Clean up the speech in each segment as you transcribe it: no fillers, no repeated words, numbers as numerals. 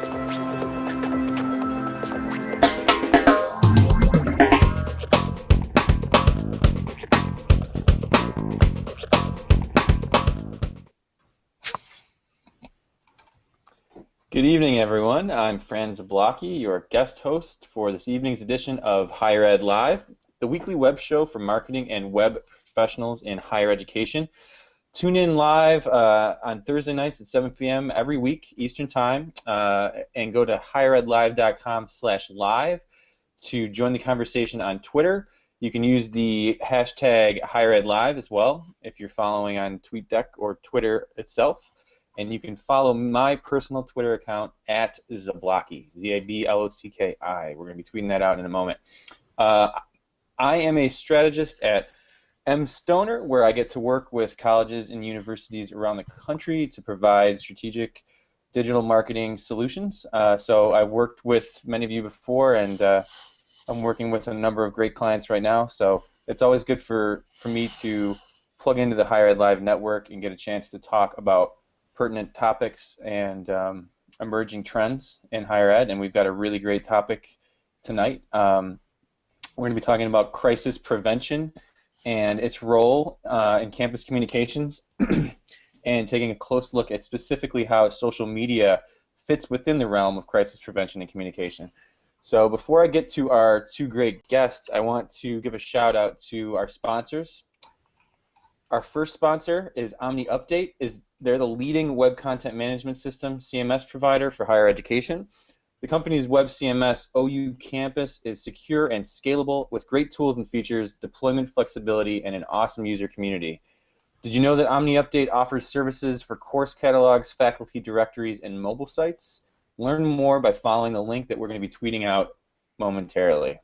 Good evening, everyone. I'm Fran Zablocki, your guest host for this evening's edition of Higher Ed Live, the weekly web show for marketing and web professionals in higher education. Tune in live on Thursday nights at 7 p.m. every week, Eastern Time, and go to higheredlive.com/live to join the conversation on Twitter. You can use the hashtag HigherEdLive as well if you're following on TweetDeck or Twitter itself. And you can follow my personal Twitter account at Zablocki, Z-A-B-L-O-C-K-I. We're going to be tweeting that out in a moment. I am a strategist at MStoner, where I get to work with colleges and universities around the country to provide strategic digital marketing solutions. So I've worked with many of you before, and I'm working with a number of great clients right now. So it's always good for me to plug into the Higher Ed Live network and get a chance to talk about pertinent topics and emerging trends in higher ed, and we've got a really great topic tonight. We're going to be talking about crisis prevention and its role in campus communications and taking a close look at specifically how social media fits within the realm of crisis prevention and communication. So before I get to our two great guests, I want to give a shout out to our sponsors. Our first sponsor is OmniUpdate. They're the leading web content management system CMS provider for higher education. The company's web CMS, OU Campus, is secure and scalable with great tools and features, deployment flexibility, and an awesome user community. Did you know that OmniUpdate offers services for course catalogs, faculty directories, and mobile sites? Learn more by following the link that we're going to be tweeting out momentarily.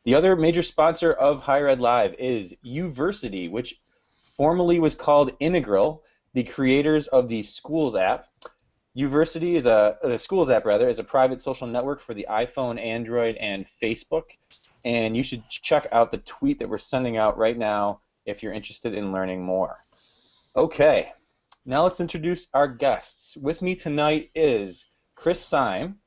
The other major sponsor of Higher Ed Live is Uversity, which formerly was called Integral, the creators of the Schools app. Uversity is the Schools app is a private social network for the iPhone, Android, and Facebook. And you should check out the tweet that we're sending out right now if you're interested in learning more. Okay, now let's introduce our guests. With me tonight is Chris Syme,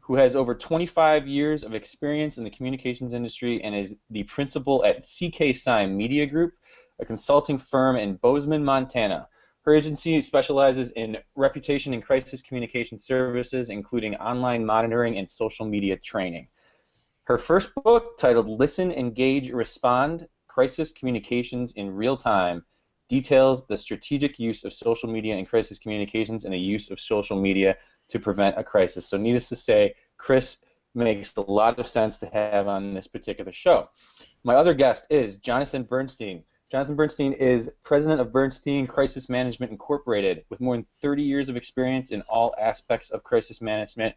who has over 25 years of experience in the communications industry and is the principal at CK Syme Media Group, a consulting firm in Bozeman, Montana. Her agency specializes in reputation and crisis communication services, including online monitoring and social media training. Her first book, titled Listen, Engage, Respond, Crisis Communications in Real Time, details the strategic use of social media in crisis communications and the use of social media to prevent a crisis. So needless to say, Chris makes a lot of sense to have on this particular show. My other guest is Jonathan Bernstein. Jonathan Bernstein is president of Bernstein Crisis Management Incorporated. With more than 30 years of experience in all aspects of crisis management,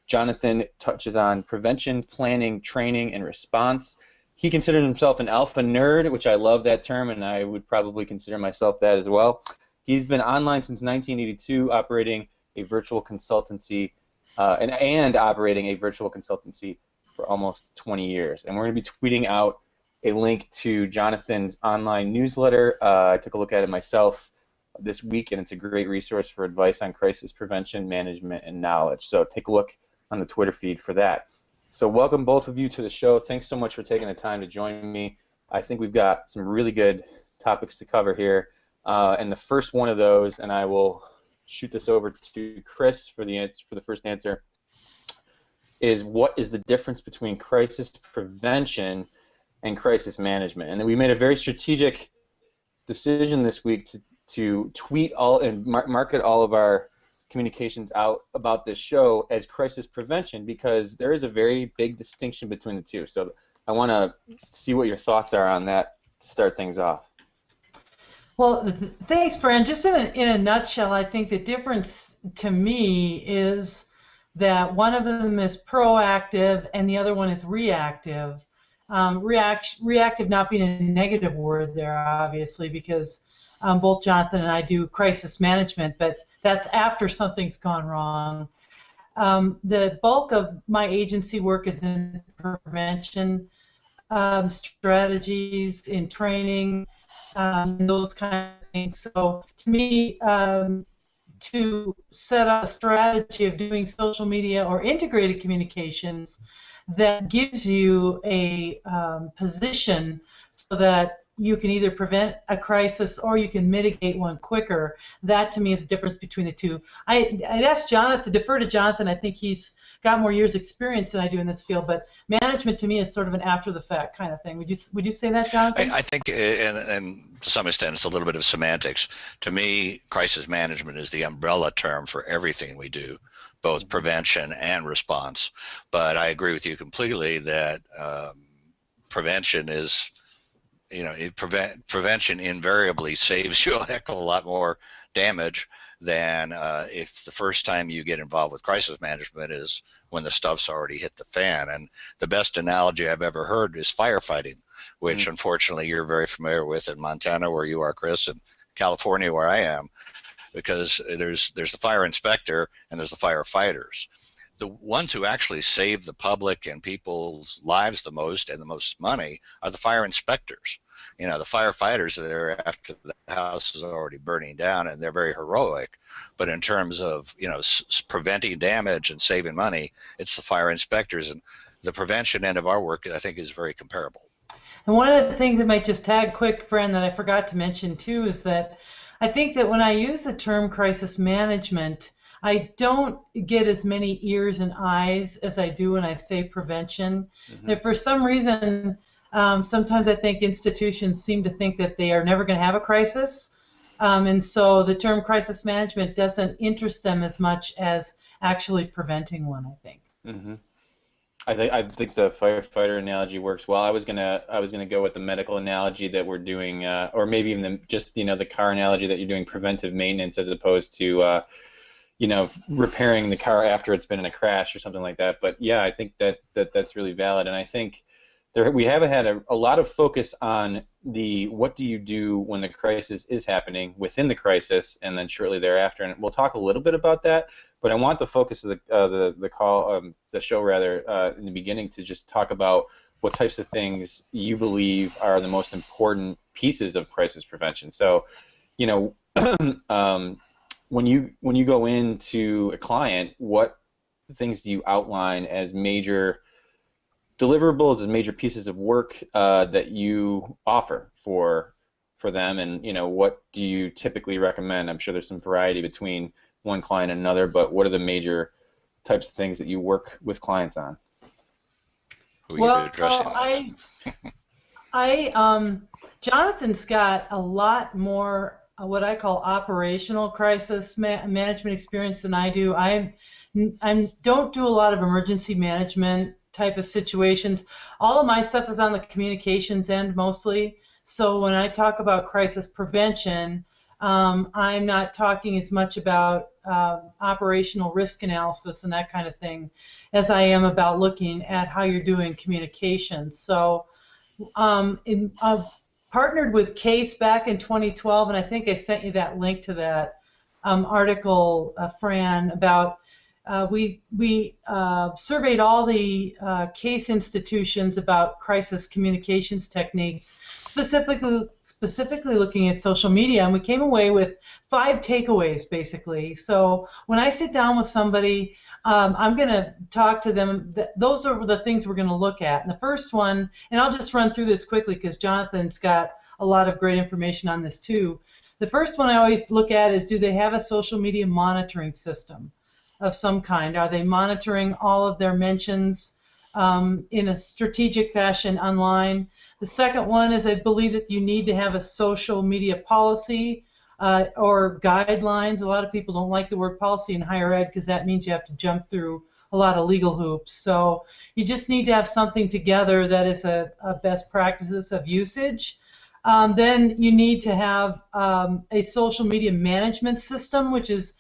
Jonathan touches on prevention, planning, training, and response. He considers himself an alpha nerd, which I love that term, and I would probably consider myself that as well. He's been online since 1982, operating a virtual consultancy and operating a virtual consultancy for almost 20 years. And we're going to be tweeting out a link to Jonathan's online newsletter. I took a look at it myself this week, and it's a great resource for advice on crisis prevention, management, and knowledge. So take a look on the Twitter feed for that. So welcome both of you to the show. Thanks so much for taking the time to join me. I think we've got some really good topics to cover here. And the first one of those, and I will shoot this over to Chris for the first answer, is what is the difference between crisis prevention and crisis management? And we made a very strategic decision this week to tweet all and market all of our communications out about this show as crisis prevention, because there is a very big distinction between the two. So I want to see what your thoughts are on that to start things off. Well, thanks, Fran. Just in a nutshell, I think the difference to me is that one of them is proactive and the other one is reactive. Reactive not being a negative word there, obviously, because both Jonathan and I do crisis management, but that's after something's gone wrong. The bulk of my agency work is in prevention strategies, in training, those kind of things. So to me, to set up a strategy of doing social media or integrated communications that gives you a position so that you can either prevent a crisis or you can mitigate one quicker. That to me is the difference between the two. I'd ask Jonathan, defer to Jonathan. I think he's got more years experience than I do in this field, but management to me is sort of an after the fact kind of thing. Would you say that, Jonathan? I think, and to some extent, it's a little bit of semantics. To me, crisis management is the umbrella term for everything we do, both prevention and response. But I agree with you completely that prevention is, prevention invariably saves you a heck of a lot more damage than if the first time you get involved with crisis management is when the stuff's already hit the fan. And the best analogy I've ever heard is firefighting, which unfortunately you're very familiar with in Montana where you are, Chris, and California where I am, because there's the fire inspector and there's the firefighters. The ones who actually save the public and people's lives the most and the most money are the fire inspectors. The firefighters are there after the house is already burning down, and they're very heroic. But in terms of, preventing damage and saving money, it's the fire inspectors. And the prevention end of our work, I think, is very comparable. And one of the things that might just tag quick, Fran, that I forgot to mention too, is that I think that when I use the term crisis management, I don't get as many ears and eyes as I do when I say prevention. That for some reason, sometimes I think institutions seem to think that they are never going to have a crisis, and so the term crisis management doesn't interest them as much as actually preventing one, I think. I think the firefighter analogy works well. I was gonna go with the medical analogy that we're doing, or maybe even the car analogy that you're doing preventive maintenance as opposed to repairing the car after it's been in a crash or something like that. But yeah, I think that's really valid, and I think we haven't had a lot of focus on the what do you do when the crisis is happening within the crisis and then shortly thereafter, and we'll talk a little bit about that. But I want the focus of the show rather in the beginning to just talk about what types of things you believe are the most important pieces of crisis prevention. So, when you go into a client, what things do you outline as major deliverables, as major pieces of work that you offer for them, and what do you typically recommend? I'm sure there's some variety between one client and another, but what are the major types of things that you work with clients on? Jonathan's got a lot more what I call operational crisis management experience than I do. I don't do a lot of emergency management type of situations. All of my stuff is on the communications end mostly. So when I talk about crisis prevention, I'm not talking as much about operational risk analysis and that kind of thing as I am about looking at how you're doing communications. So partnered with Case back in 2012, and I think I sent you that link to that article, Fran, about we surveyed all the Case institutions about crisis communications techniques, specifically looking at social media, and we came away with 5 takeaways, basically. So when I sit down with somebody, I'm going to talk to them. Those are the things we're going to look at. And the first one, and I'll just run through this quickly because Jonathan's got a lot of great information on this too. The first one I always look at is, do they have a social media monitoring system of some kind? Are they monitoring all of their mentions in a strategic fashion online? The second one is, I believe that you need to have a social media policy or guidelines. A lot of people don't like the word policy in higher ed because that means you have to jump through a lot of legal hoops. So you just need to have something together that is a best practices of usage. Then you need to have a social media management system, which is,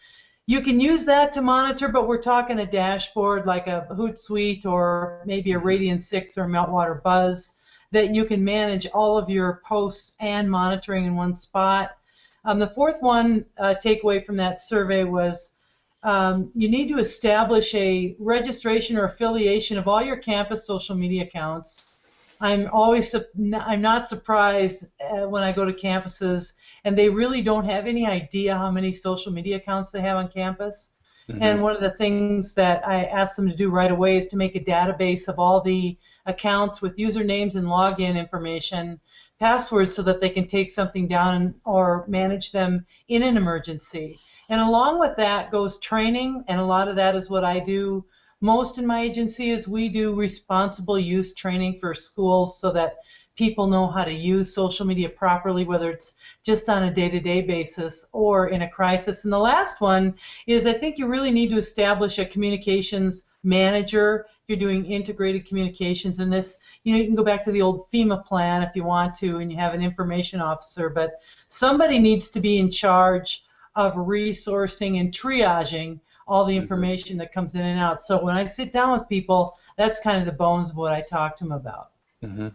you can use that to monitor, but we're talking a dashboard like a Hootsuite or maybe a Radiant 6 or Meltwater Buzz that you can manage all of your posts and monitoring in one spot. The fourth one takeaway from that survey was you need to establish a registration or affiliation of all your campus social media accounts. I'm not surprised when I go to campuses and they really don't have any idea how many social media accounts they have on campus. Mm-hmm. And one of the things that I asked them to do right away is to make a database of all the accounts with usernames and login information, passwords, so that they can take something down or manage them in an emergency. And along with that goes training, and a lot of that is what I do most in my agency. Is we do responsible use training for schools so that people know how to use social media properly, whether it's just on a day-to-day basis or in a crisis. And the last one is, I think you really need to establish a communications manager if you're doing integrated communications. And this, you can go back to the old FEMA plan if you want to, and you have an information officer, but somebody needs to be in charge of resourcing and triaging all the information that comes in and out. So when I sit down with people, that's kind of the bones of what I talk to them about. Mm-hmm.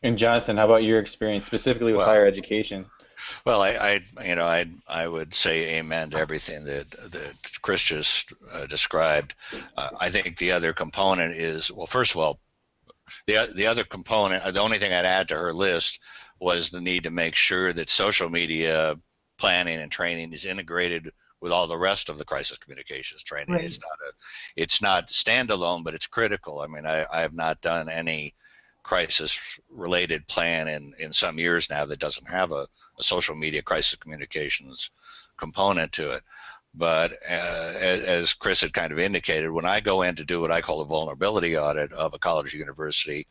And Jonathan, how about your experience specifically with higher education? Well, I would say amen to everything that Chris just described. I think the other component is, well, first of all, the other component, the only thing I'd add to her list was the need to make sure that social media planning and training is integrated with all the rest of the crisis communications training. Right. It's not standalone, but it's critical. I mean, I have not done any crisis-related plan in some years now that doesn't have a social media crisis communications component to it. But as Chris had kind of indicated, when I go in to do what I call a vulnerability audit of a college or university,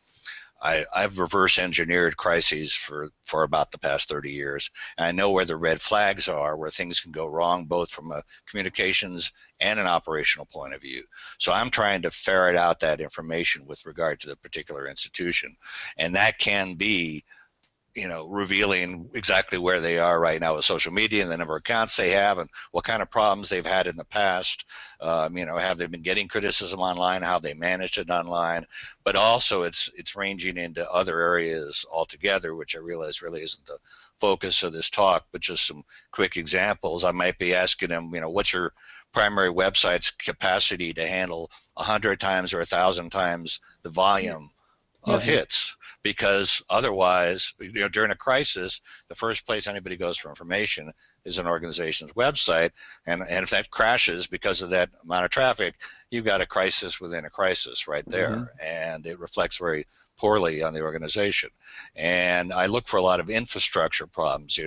I've reverse engineered crises for about the past 30 years. And I know where the red flags are, where things can go wrong, both from a communications and an operational point of view. So I'm trying to ferret out that information with regard to the particular institution. And that can be, revealing exactly where they are right now with social media and the number of accounts they have and what kind of problems they've had in the past. Have they been getting criticism online, how they managed it online, but also it's ranging into other areas altogether, which I realize really isn't the focus of this talk, but just some quick examples. I might be asking them, what's your primary website's capacity to handle 100 times or 1,000 times the volume of hits? Because otherwise, during a crisis, the first place anybody goes for information is an organization's website, and if that crashes because of that amount of traffic, you've got a crisis within a crisis right there, and it reflects very poorly on the organization. And I look for a lot of infrastructure problems.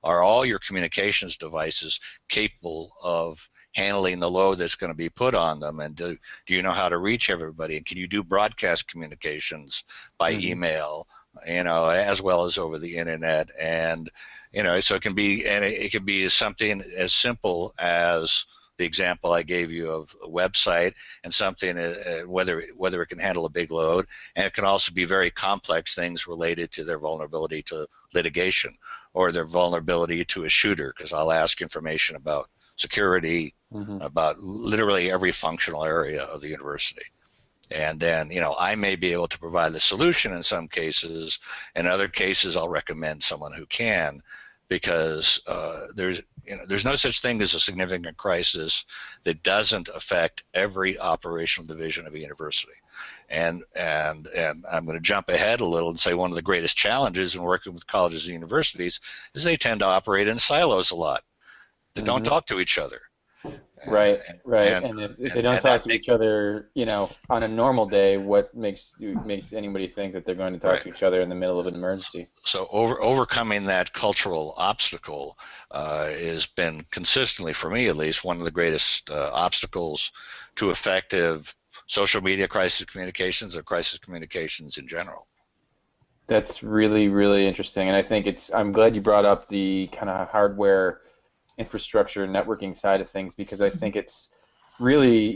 Are all your communications devices capable of handling the load that's going to be put on them, and do you know how to reach everybody, and can you do broadcast communications by email, as well as over the internet? And so it can be something as simple as the example I gave you of a website, and something whether it can handle a big load, and it can also be very complex things related to their vulnerability to litigation or their vulnerability to a shooter, because I'll ask information about security, about literally every functional area of the university. And then, I may be able to provide the solution in some cases. In other cases, I'll recommend someone who can, because there's no such thing as a significant crisis that doesn't affect every operational division of a university. And I'm going to jump ahead a little and say one of the greatest challenges in working with colleges and universities is they tend to operate in silos a lot. They don't talk to each other. Right. And if they don't talk to each other, on a normal day, what makes anybody think that they're going to talk to each other in the middle of an emergency? So overcoming that cultural obstacle has been consistently, for me at least, one of the greatest obstacles to effective social media crisis communications or crisis communications in general. That's really, really interesting, and I think I'm glad you brought up the kind of hardware infrastructure and networking side of things, because I think it's really,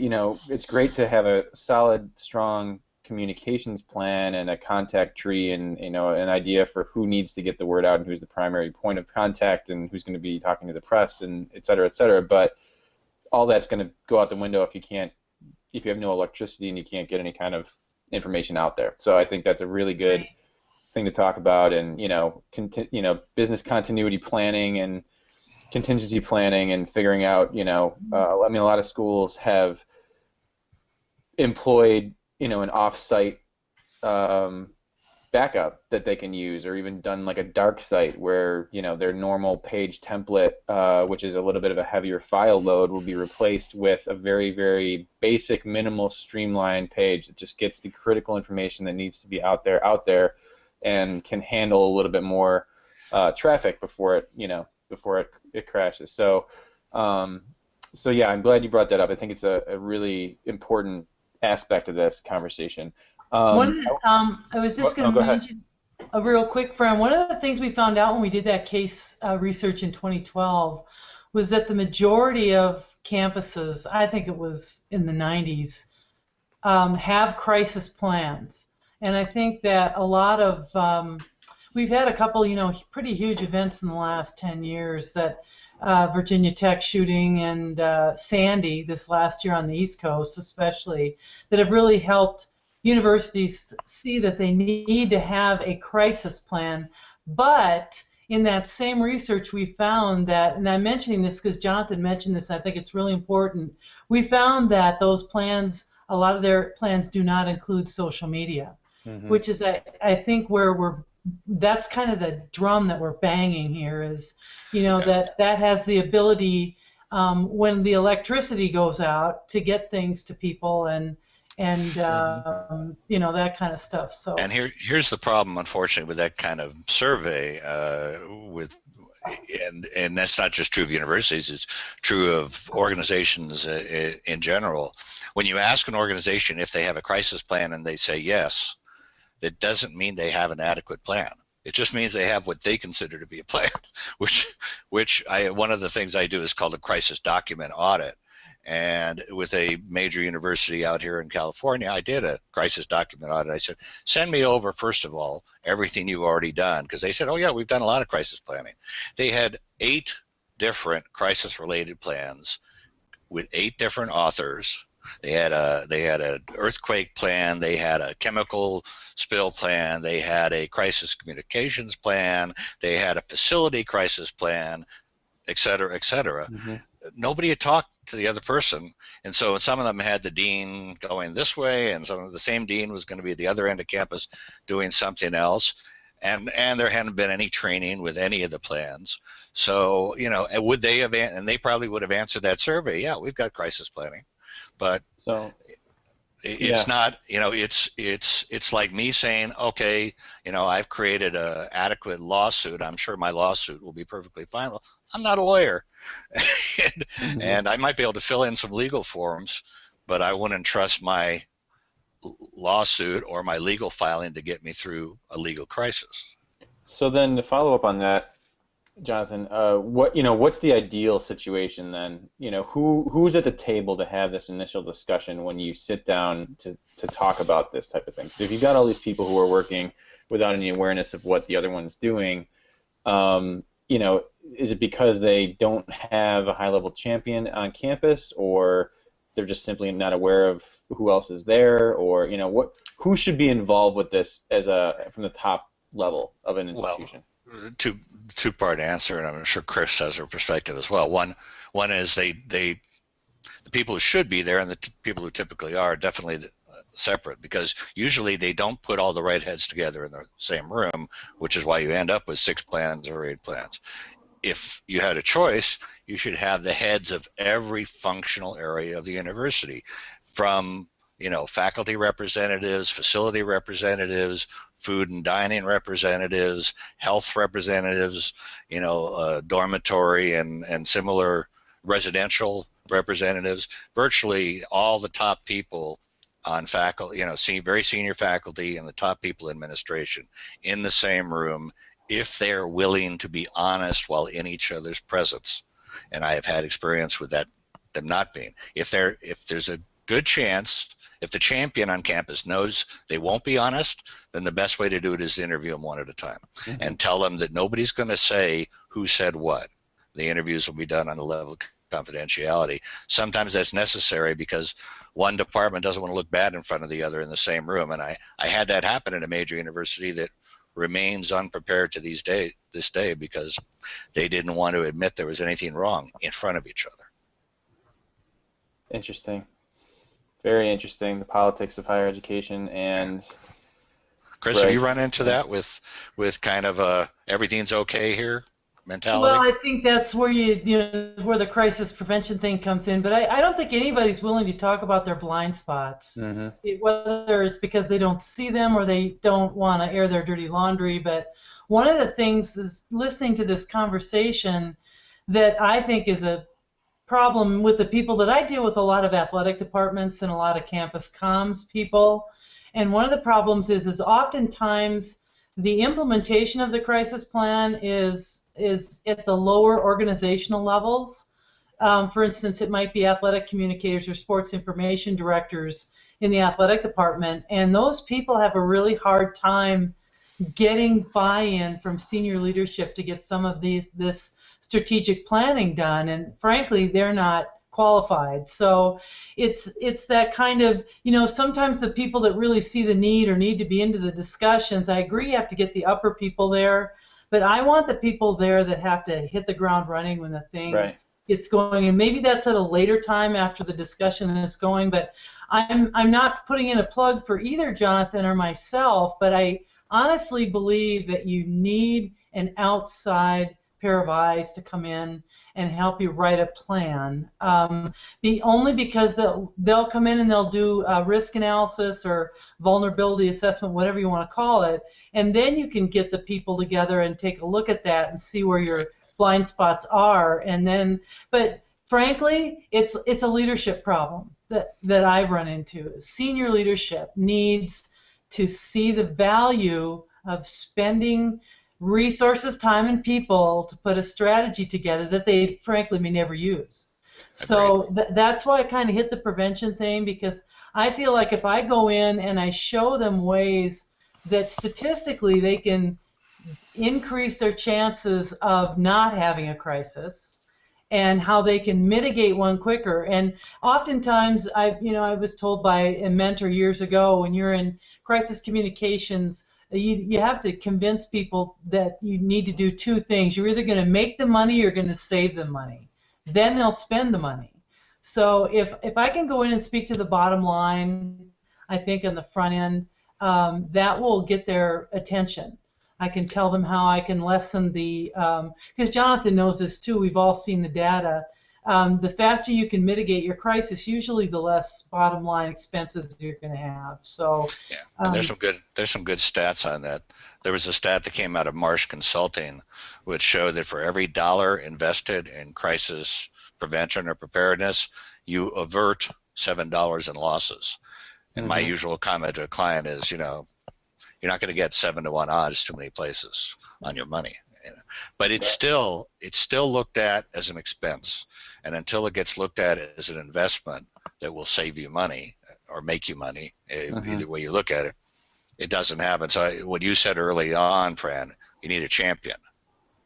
it's great to have a solid, strong communications plan and a contact tree, and an idea for who needs to get the word out and who's the primary point of contact and who's going to be talking to the press, and et cetera, et cetera. But all that's going to go out the window if you have no electricity and you can't get any kind of information out there. So I think that's a really good thing to talk about, and business continuity planning and contingency planning and figuring out, a lot of schools have employed, an off-site backup that they can use, or even done like a dark site where, you know, their normal page template, which is a little bit of a heavier file load, will be replaced with a very, very basic, minimal, streamlined page that just gets the critical information that needs to be out there, and can handle a little bit more traffic before it, you know, before it crashes. So, so yeah, I'm glad you brought that up. I think it's a really important aspect of this conversation. I was just going go to ahead. mention a real quick, Fran. One of the things we found out when we did that case research in 2012 was that the majority of campuses, I think it was in the 90s, have crisis plans. And I think that a lot of, we've had a couple, you know, pretty huge events in the last 10 years, that Virginia Tech shooting and Sandy this last year on the East Coast especially, that have really helped universities see that they need to have a crisis plan. But in that same research, we found that, and I'm mentioning this because Jonathan mentioned this, I think it's really important, we found that those plans, a lot of their plans do not include social media, which is, I think, where that's kind of the drum that we're banging here is, you know, that has the ability, when the electricity goes out, to get things to people and you know, that kind of stuff. So. And here's the problem, unfortunately, with that kind of survey, and that's not just true of universities, it's true of organizations in general. When you ask an organization if they have a crisis plan and they say yes, that doesn't mean they have an adequate plan. It just means they have what they consider to be a plan, which one of the things I do is called a crisis document audit. And with a major university out here in California, I did a crisis document audit. I said, send me over, first of all, everything you've already done. Because they said, oh, yeah, we've done a lot of crisis planning. They had 8 different crisis-related plans with 8 different authors. They had an earthquake plan. They had a chemical spill plan. They had a crisis communications plan. They had a facility crisis plan, et cetera, et cetera. Nobody had talked to the other person, and so some of them had the dean going this way, and some of the same dean was going to be at the other end of campus doing something else, and there hadn't been any training with any of the plans. So, you know, would they have, and they probably would have answered that survey, yeah, we've got crisis planning, but so it's not, you know, it's like me saying, okay, you know, I've created an adequate lawsuit. I'm sure my lawsuit will be perfectly fine. Well, I'm not a lawyer, and I might be able to fill in some legal forms, but I wouldn't trust my lawsuit or my legal filing to get me through a legal crisis. So then, to follow up on that, Jonathan, what's the ideal situation then? You know, who's at the table to have this initial discussion when you sit down to talk about this type of thing? So if you've got all these people who are working without any awareness of what the other one's doing, you know, is it because they don't have a high-level champion on campus, or they're just simply not aware of who else is there, or, you know, who should be involved with this from the top level of an institution? Well, two-part answer, and I'm sure Chris has her perspective as well. One is the people who should be there and the people who typically are definitely separate, because usually they don't put all the right heads together in the same room, which is why you end up with 6 plans or 8 plans. If you had a choice, you should have the heads of every functional area of the university, from, you know, faculty representatives, facility representatives, food and dining representatives, health representatives, you know, dormitory and similar residential representatives, virtually all the top people on faculty, you know, very senior faculty and the top people in administration in the same room, if they're willing to be honest while in each other's presence. And I have had experience with that, them not being. If there's a good chance, if the champion on campus knows they won't be honest, then the best way to do it is to interview them one at a time and tell them that nobody's going to say who said what. The interviews will be done on a level of confidentiality. Sometimes that's necessary because one department doesn't want to look bad in front of the other in the same room. And I had that happen at a major university that remains unprepared to this day because they didn't want to admit there was anything wrong in front of each other. Interesting. Very interesting, the politics of higher education. And Chris, have you run into that with kind of a everything's okay here mentality? Well, I think that's where where the crisis prevention thing comes in. But I don't think anybody's willing to talk about their blind spots, whether it's because they don't see them or they don't want to air their dirty laundry. But one of the things is listening to this conversation that I think is a problem with the people that I deal with, a lot of athletic departments and a lot of campus comms people. And one of the problems is oftentimes the implementation of the crisis plan is at the lower organizational levels. For instance, it might be athletic communicators or sports information directors in the athletic department, and those people have a really hard time getting buy-in from senior leadership to get some of this strategic planning done, and frankly, they're not qualified. So it's that kind of, sometimes the people that really see the need or need to be into the discussions, I agree you have to get the upper people there, but I want the people there that have to hit the ground running when the thing gets going, and maybe that's at a later time after the discussion is going, but I'm not putting in a plug for either Jonathan or myself, but I honestly believe that you need an outside pair of eyes to come in and help you write a plan. Only because they'll come in and they'll do a risk analysis or vulnerability assessment, whatever you want to call it, and then you can get the people together and take a look at that and see where your blind spots are. And then, but frankly, it's a leadership problem that I've run into. Senior leadership needs to see the value of spending resources, time, and people to put a strategy together that they frankly may never use. So that's why I kind of hit the prevention thing, because I feel like if I go in and I show them ways that statistically they can increase their chances of not having a crisis and how they can mitigate one quicker. And oftentimes I was told by a mentor years ago, when you're in crisis communications, you have to convince people that you need to do two things. You're either going to make the money or you're going to save the money. Then they'll spend the money. So if I can go in and speak to the bottom line, I think on the front end, that will get their attention. I can tell them how I can lessen the, because Jonathan knows this too, we've all seen the data. The faster you can mitigate your crisis, usually the less bottom line expenses you're going to have. So and there's some good stats on that. There was a stat that came out of Marsh Consulting, which showed that for every dollar invested in crisis prevention or preparedness, you avert $7 in losses. And my usual comment to a client is, you're not going to get 7-to-1 odds too many places on your money. But it's still looked at as an expense, and until it gets looked at as an investment that will save you money or make you money, either way you look at it, it doesn't happen. So what you said early on, Fran, you need a champion,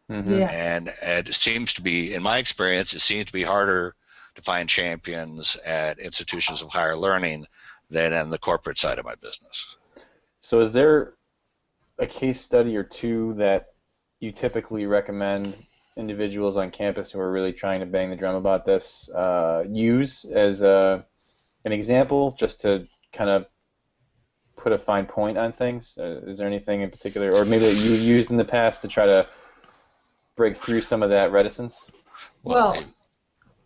and it seems to be, in my experience, it seems to be harder to find champions at institutions of higher learning than on the corporate side of my business. So is there a case study or two that you typically recommend individuals on campus who are really trying to bang the drum about this use as an example, just to kind of put a fine point on things? Is there anything in particular, or maybe that you used in the past to try to break through some of that reticence? Well,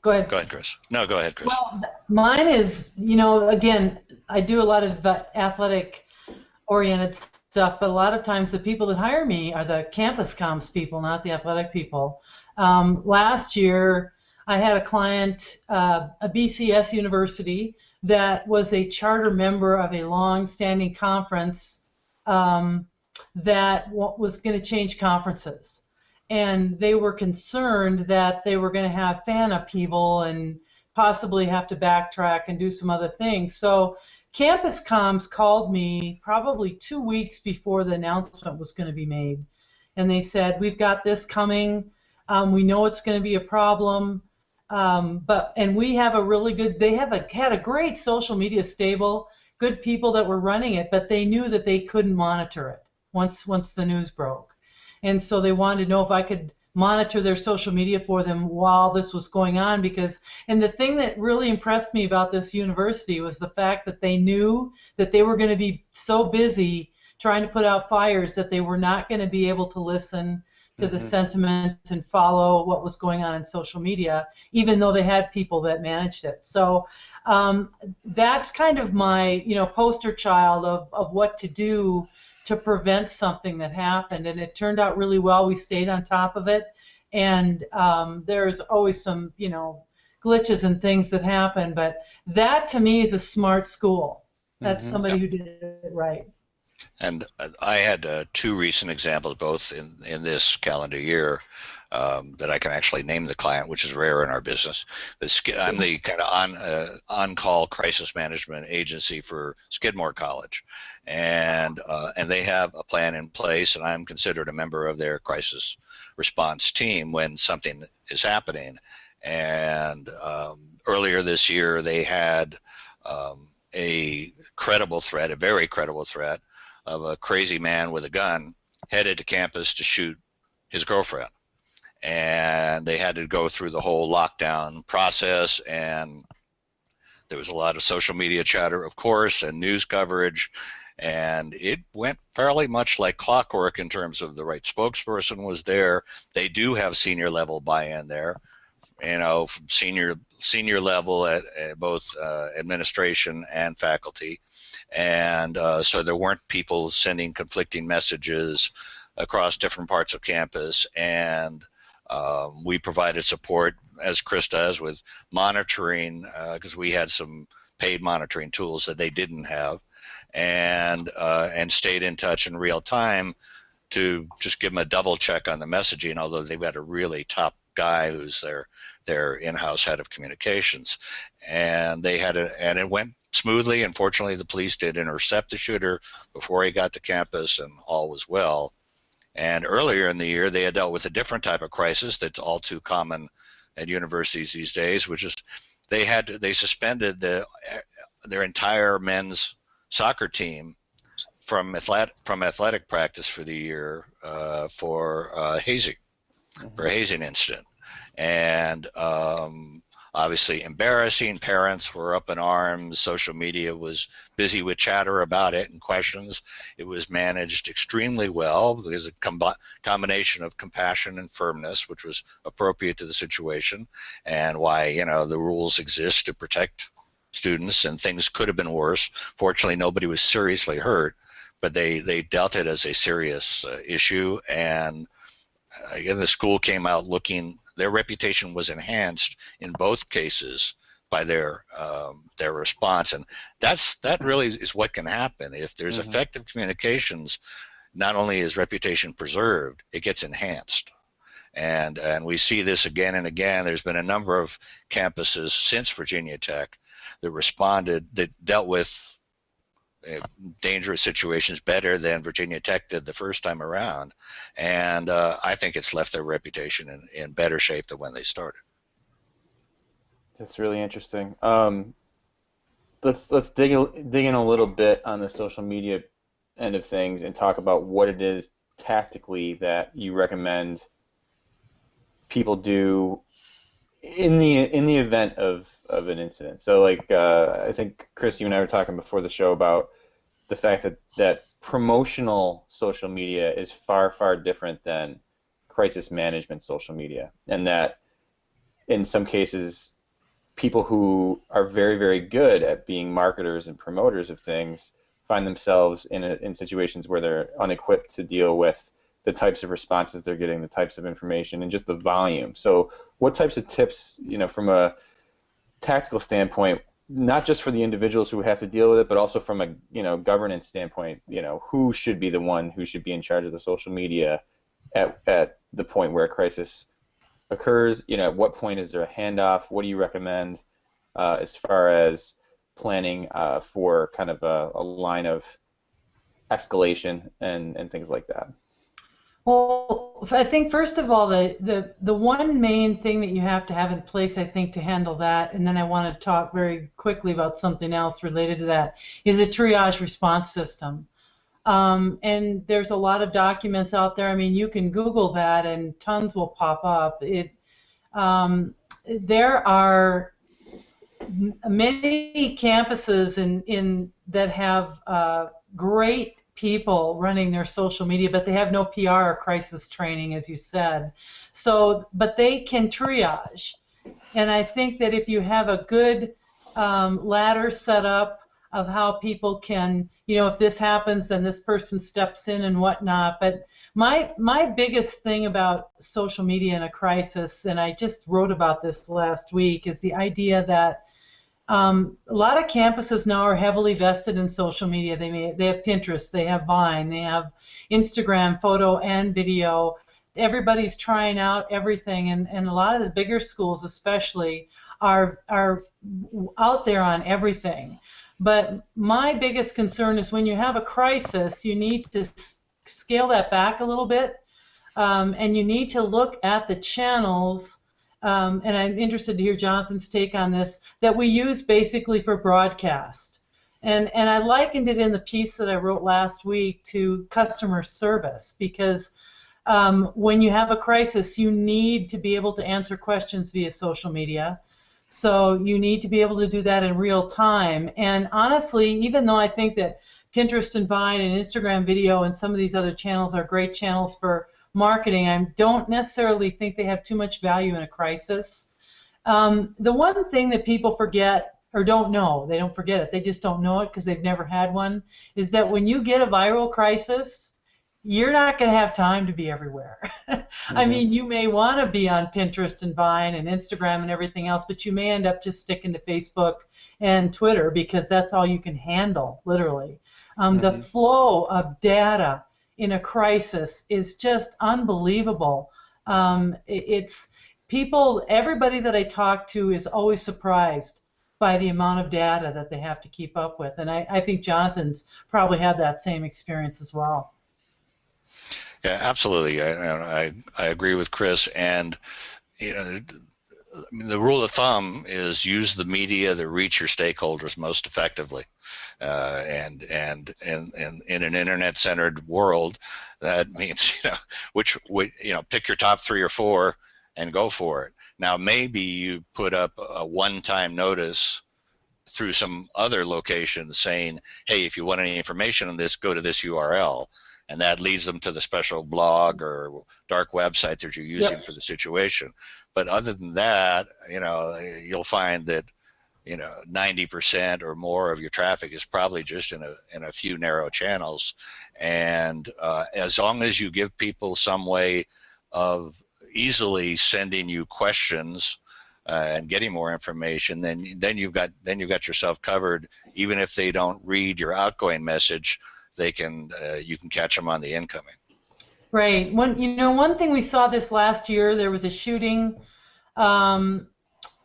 go ahead. Go ahead, Chris. No, go ahead, Chris. Well, mine is, again, I do a lot of athletic-oriented stuff, but a lot of times the people that hire me are the campus comms people, not the athletic people. Last year, I had a client, a BCS university, that was a charter member of a long-standing conference that was going to change conferences. And they were concerned that they were going to have fan upheaval and possibly have to backtrack and do some other things. So campus comms called me probably 2 weeks before the announcement was going to be made. And they said, we've got this coming. We know it's going to be a problem. And we have a really good, they had a great social media stable, good people that were running it, but they knew that they couldn't monitor it once the news broke. And so they wanted to know if I could monitor their social media for them while this was going on, and the thing that really impressed me about this university was the fact that they knew that they were going to be so busy trying to put out fires, that they were not going to be able to listen to the sentiment and follow what was going on in social media, even though they had people that managed it. So that's kind of my, poster child of what to do to prevent something that happened. And it turned out really well. We stayed on top of it. And there's always some, glitches and things that happen. But that, to me, is a smart school. That's somebody who did it right. And I had 2 recent examples, both in this calendar year, that I can actually name the client, which is rare in our business. I'm the kind of on-call crisis management agency for Skidmore College, and they have a plan in place, and I'm considered a member of their crisis response team when something is happening. And earlier this year, they had a credible threat, a very credible threat, of a crazy man with a gun headed to campus to shoot his girlfriend. And they had to go through the whole lockdown process, and there was a lot of social media chatter, of course, and news coverage, and it went fairly much like clockwork in terms of the right spokesperson was there. They do have senior level buy-in there, from senior level at both administration and faculty. And so there weren't people sending conflicting messages across different parts of campus, and we provided support, as Chris does, with monitoring, because we had some paid monitoring tools that they didn't have, and stayed in touch in real time to just give them a double check on the messaging, although they've got a really top guy who's their in-house head of communications. And it went smoothly. Unfortunately, the police did intercept the shooter before he got to campus, and all was well. And earlier in the year, they had dealt with a different type of crisis that's all too common at universities these days, which is they suspended their entire men's soccer team from athletic practice for the year for hazing, for a hazing incident. And obviously embarrassing. Parents were up in arms. Social media was busy with chatter about it and questions. It was managed extremely well. There's a combination of compassion and firmness, which was appropriate to the situation, and why the rules exist to protect students, and things could have been worse. Fortunately, nobody was seriously hurt, but they dealt it as a serious issue, and again, the school came out looking. Their reputation was enhanced in both cases by their response, and that really is what can happen if there's effective communications. Not only is reputation preserved, it gets enhanced, and we see this again and again. There's been a number of campuses since Virginia Tech that responded, that dealt with dangerous situations better than Virginia Tech did the first time around, and I think it's left their reputation in better shape than when they started. That's really interesting. Let's dig in a little bit on the social media end of things and talk about what it is tactically that you recommend people do in the event of an incident. So I think Chris, you and I were talking before the show about the fact that promotional social media is far different than crisis management social media, and that in some cases people who are very good at being marketers and promoters of things find themselves in situations where they're unequipped to deal with the types of responses they're getting, the types of information, and just the volume. So what types of tips, from a tactical standpoint, not just for the individuals who have to deal with it, but also from a governance standpoint, who should be the one who should be in charge of the social media at the point where a crisis occurs? At what point is there a handoff? What do you recommend as far as planning for kind of a line of escalation and things like that? Well, I think first of all, the one main thing that you have to have in place, I think, to handle that, and then I want to talk very quickly about something else related to that, is a triage response system. And there's a lot of documents out there. I mean, you can Google that, and tons will pop up. There are many campuses that have great people running their social media, but they have no PR or crisis training, as you said. So, but they can triage. And I think that if you have a good ladder set up of how people can, if this happens, then this person steps in and whatnot. But my biggest thing about social media in a crisis, and I just wrote about this last week, is the idea that a lot of campuses now are heavily vested in social media. They have Pinterest, they have Vine, they have Instagram, photo and video. Everybody's trying out everything, and a lot of the bigger schools especially are out there on everything. But my biggest concern is when you have a crisis, you need to scale that back a little bit, and you need to look at the channels. And I'm interested to hear Jonathan's take on this, that we use basically for broadcast. And I likened it in the piece that I wrote last week to customer service, because when you have a crisis, you need to be able to answer questions via social media. So you need to be able to do that in real time. And honestly, even though I think that Pinterest and Vine and Instagram video and some of these other channels are great channels for marketing, I don't necessarily think they have too much value in a crisis. The one thing that people forget or don't know, they don't forget it, they just don't know it because they've never had one, is that when you get a viral crisis, you're not going to have time to be everywhere. I mean, you may want to be on Pinterest and Vine and Instagram and everything else, but you may end up just sticking to Facebook and Twitter because that's all you can handle, literally. The flow of data in a crisis is just unbelievable. It's people, everybody that I talk to is always surprised by the amount of data that they have to keep up with. And I think Jonathan's probably had that same experience as well. Yeah, absolutely. I agree with Chris. And the rule of thumb is use the media that reach your stakeholders most effectively. And in an internet-centered world, that means pick your top 3 or 4 and go for it. Now maybe you put up a one-time notice through some other location saying, hey, if you want any information on this, go to this URL. And that leads them to the special blog or dark website that you're using for the situation. But other than that, you'll find that 90% or more of your traffic is probably just in a few narrow channels. And as long as you give people some way of easily sending you questions and getting more information, then you've got yourself covered. Even if they don't read your outgoing message, you can catch them on the incoming. Right. One thing we saw this last year, there was a shooting on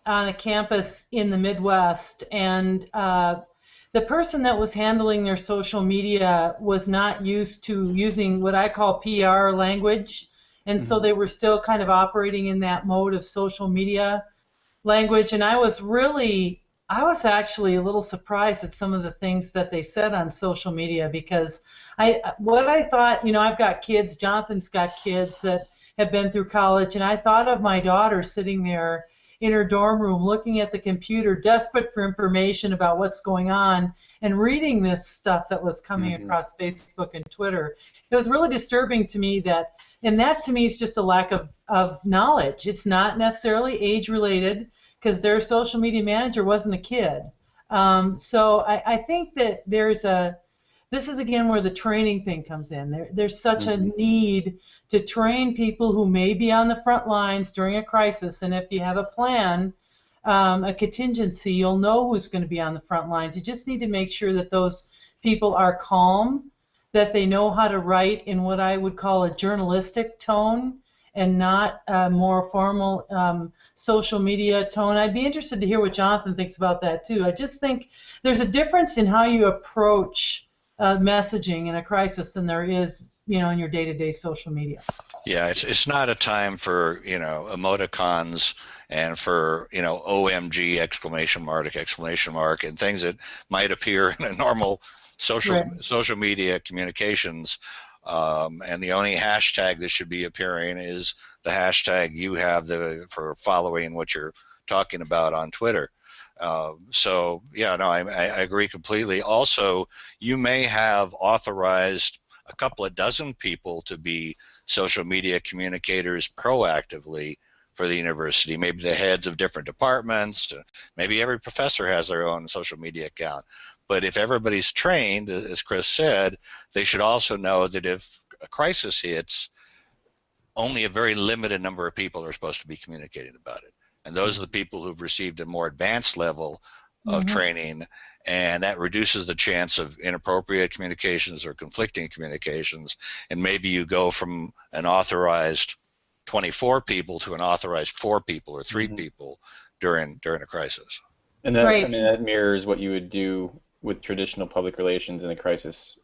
a campus in the Midwest, and the person that was handling their social media was not used to using what I call PR language, and so they were still kind of operating in that mode of social media language, and I was actually a little surprised at some of the things that they said on social media, because I thought, I've got kids, Jonathan's got kids that have been through college, and I thought of my daughter sitting there in her dorm room looking at the computer, desperate for information about what's going on, and reading this stuff that was coming across Facebook and Twitter. It was really disturbing to me that to me is just a lack of knowledge. It's not necessarily age-related, because their social media manager wasn't a kid. So I think that this is again where the training thing comes in. There's such a need to train people who may be on the front lines during a crisis, and if you have a plan, a contingency, you'll know who's going to be on the front lines. You just need to make sure that those people are calm, that they know how to write in what I would call a journalistic tone, and not a more formal social media tone. I'd be interested to hear what Jonathan thinks about that too. I just think there's a difference in how you approach messaging in a crisis than there is, in your day-to-day social media. Yeah, it's not a time for emoticons and for OMG exclamation mark and things that might appear in a normal social media communications. And the only hashtag that should be appearing is the hashtag you have for following what you're talking about on Twitter. So yeah, no, I agree completely. Also, you may have authorized a couple of dozen people to be social media communicators proactively for the university. Maybe the heads of different departments, maybe every professor has their own social media account. But if everybody's trained, as Chris said, they should also know that if a crisis hits, only a very limited number of people are supposed to be communicating about it. And those are the people who've received a more advanced level of training, and that reduces the chance of inappropriate communications or conflicting communications. And maybe you go from an authorized 24 people to an authorized 4 people or 3 people during a crisis. And that, I mean, that mirrors what you would do with traditional public relations in a crisis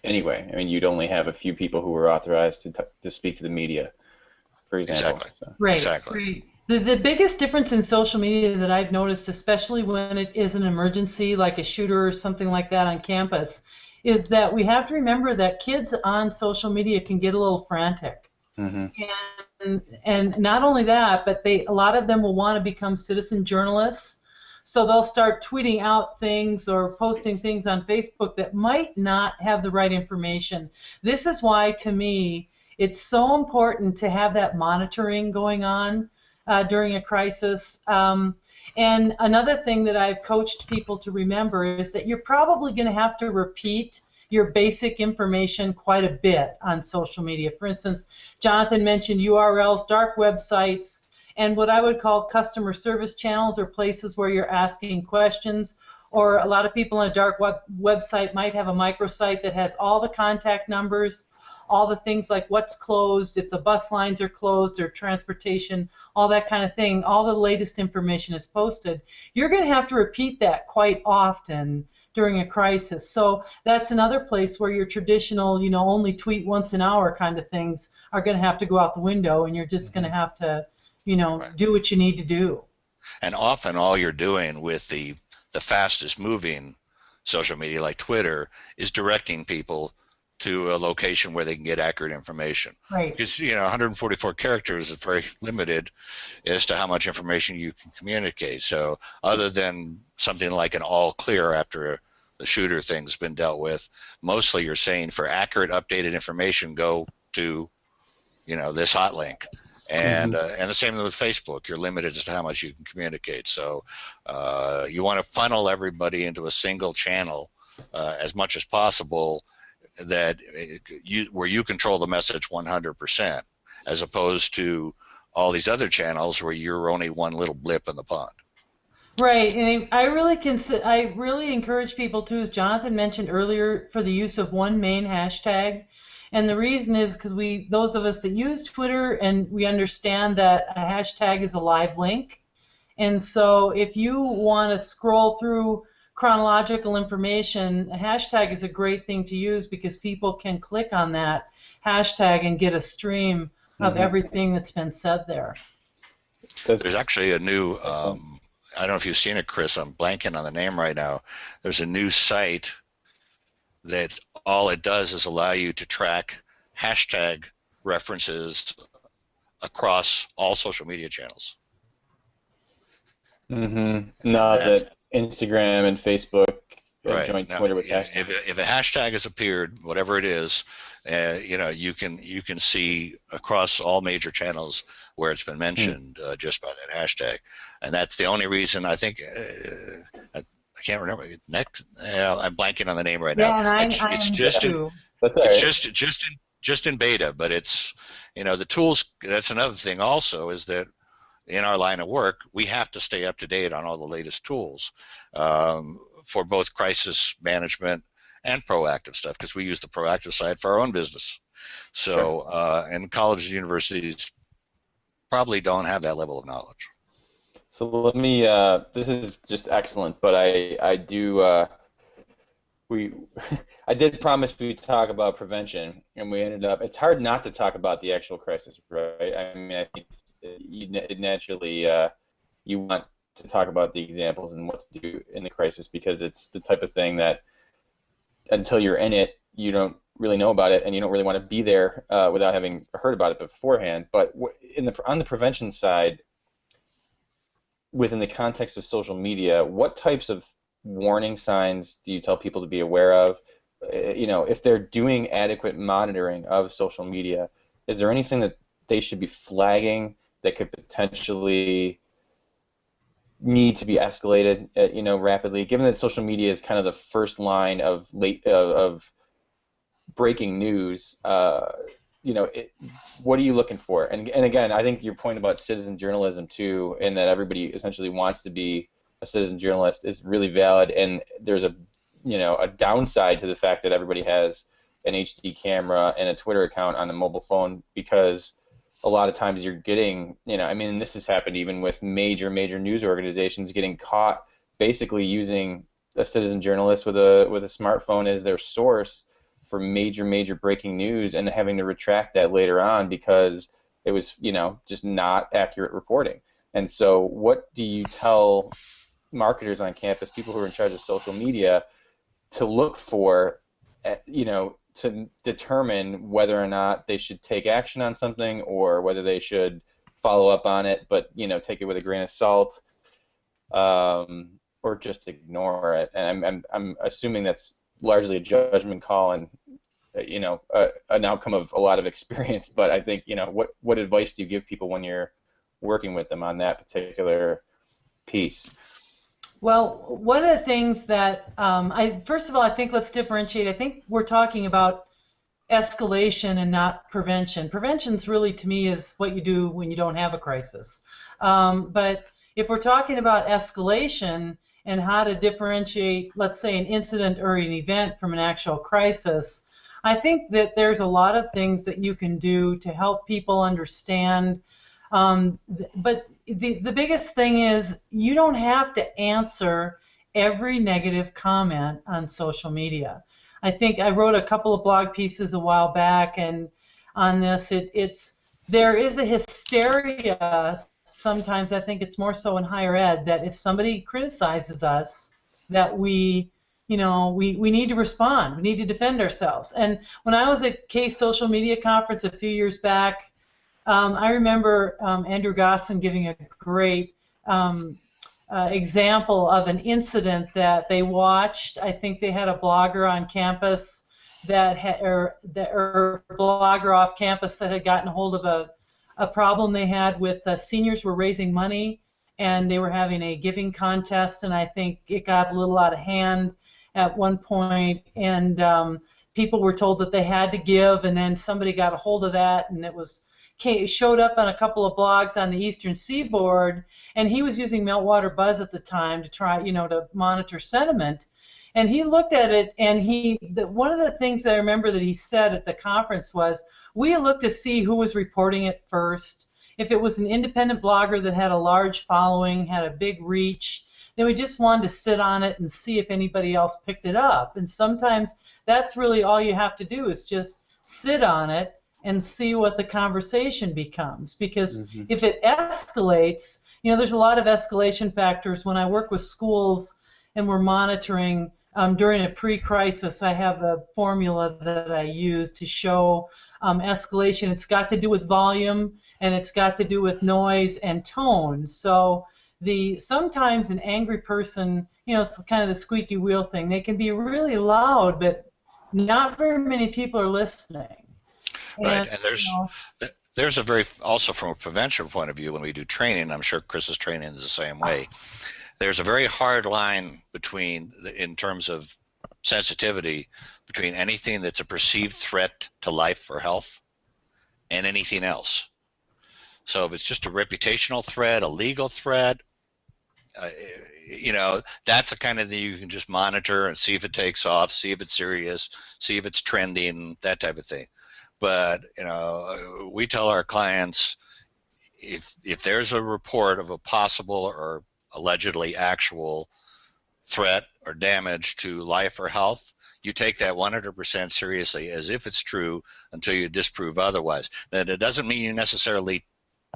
anyway. I mean, you'd only have a few people who were authorized to speak to the media, for example. Exactly. So. Right. Exactly. Right. The biggest difference in social media that I've noticed, especially when it is an emergency like a shooter or something like that on campus, is that we have to remember that kids on social media can get a little frantic. And not only that, but a lot of them will want to become citizen journalists. So they'll start tweeting out things or posting things on Facebook that might not have the right information. This is why, to me, it's so important to have that monitoring going on during a crisis. And another thing that I've coached people to remember is that you're probably going to have to repeat your basic information quite a bit on social media. For instance, Jonathan mentioned URLs, dark websites, and what I would call customer service channels, or places where you're asking questions. Or a lot of people on a dark website might have a microsite that has all the contact numbers, all the things like what's closed, if the bus lines are closed, or transportation, all that kind of thing. All the latest information is posted. You're going to have to repeat that quite often during a crisis. So that's another place where your traditional, only tweet once an hour kind of things are going to have to go out the window, and you're just going to have to, do what you need to do. And often all you're doing with the fastest moving social media like Twitter is directing people to a location where they can get accurate information. Right. Because 144 characters is very limited as to how much information you can communicate. So other than something like an all clear after the shooter thing's been dealt with, mostly you're saying for accurate, updated information, go to this hot link. And the same with Facebook. You're limited as to how much you can communicate. So you want to funnel everybody into a single channel as much as possible, where you control the message 100%, as opposed to all these other channels where you're only one little blip in the pond. Right, and I really encourage people too, as Jonathan mentioned earlier, for the use of one main hashtag. And the reason is because those of us that use Twitter, and we understand that a hashtag is a live link. And so if you want to scroll through chronological information, a hashtag is a great thing to use, because people can click on that hashtag and get a stream of everything that's been said there. There's actually a new, I don't know if you've seen it, Chris, I'm blanking on the name right now. There's a new site that all it does is allow you to track hashtag references across all social media channels. Now that Instagram and Facebook join Twitter with hashtags. If a hashtag has appeared, whatever it is, you can see across all major channels where it's been mentioned just by that hashtag, and that's the only reason I think. I can't remember. I'm blanking on the name right now. It's just in beta, but it's the tools. That's another thing also, is that in our line of work, we have to stay up to date on all the latest tools for both crisis management and proactive stuff, because we use the proactive side for our own business. So, and colleges and universities probably don't have that level of knowledge. So let me. This is just excellent, but I do. I did promise we'd talk about prevention, and we ended up. It's hard not to talk about the actual crisis, right? I mean, I think naturally you want to talk about the examples and what to do in the crisis, because it's the type of thing that until you're in it, you don't really know about it, and you don't really want to be there without having heard about it beforehand. But on the prevention side, within the context of social media, what types of warning signs do you tell people to be aware of? If they're doing adequate monitoring of social media, is there anything that they should be flagging that could potentially need to be escalated, rapidly? Given that social media is kind of the first line of of breaking news, what are you looking for? And again, I think your point about citizen journalism too, and that everybody essentially wants to be a citizen journalist, is really valid. And there's a downside to the fact that everybody has an HD camera and a Twitter account on a mobile phone, because a lot of times you're getting, this has happened even with major news organizations getting caught basically using a citizen journalist with a smartphone as their source for major breaking news, and having to retract that later on because it was, just not accurate reporting. And so what do you tell marketers on campus, people who are in charge of social media, to look for, to determine whether or not they should take action on something, or whether they should follow up on it, but take it with a grain of salt, or just ignore it? And I'm assuming that's largely a judgment call and an outcome of a lot of experience. But I think what advice do you give people when you're working with them on that particular piece? Well, one of the things that first of all, I think let's differentiate. I think we're talking about escalation and not prevention. Prevention's really, to me, is what you do when you don't have a crisis. But if we're talking about escalation and how to differentiate, let's say, an incident or an event from an actual crisis, I think that there's a lot of things that you can do to help people understand. But the biggest thing is you don't have to answer every negative comment on social media. I think I wrote a couple of blog pieces a while back, and on this, there is a hysteria. Sometimes I think it's more so in higher ed, that if somebody criticizes us, that we need to respond. We need to defend ourselves. And when I was at Case Social Media Conference a few years back, I remember Andrew Gosson giving a great example of an incident that they watched. I think they had a blogger on campus or a blogger off campus that had gotten hold of a problem they had with seniors were raising money, and they were having a giving contest, and I think it got a little out of hand at one point, and people were told that they had to give, and then somebody got a hold of that, and it showed up on a couple of blogs on the Eastern Seaboard, and he was using Meltwater Buzz at the time to try, to monitor sentiment. And he looked at it, and one of the things that I remember that he said at the conference was, we looked to see who was reporting it first. If it was an independent blogger that had a large following, had a big reach, then we just wanted to sit on it and see if anybody else picked it up. And sometimes that's really all you have to do, is just sit on it and see what the conversation becomes. Because if it escalates, there's a lot of escalation factors. When I work with schools and we're monitoring during a pre-crisis, I have a formula that I use to show escalation. It's got to do with volume, and it's got to do with noise and tone. So sometimes an angry person, it's kind of the squeaky wheel thing. They can be really loud, but not very many people are listening. Right, and there's a very, also from a prevention point of view, when we do training, I'm sure Chris's training is the same way, there's a very hard line in terms of sensitivity, between anything that's a perceived threat to life or health and anything else. So if it's just a reputational threat, a legal threat, that's a kind of thing you can just monitor and see if it takes off, see if it's serious, see if it's trending, that type of thing. But we tell our clients, if there's a report of a possible or allegedly actual threat or damage to life or health, you take that 100% seriously, as if it's true, until you disprove otherwise. Then it doesn't mean you necessarily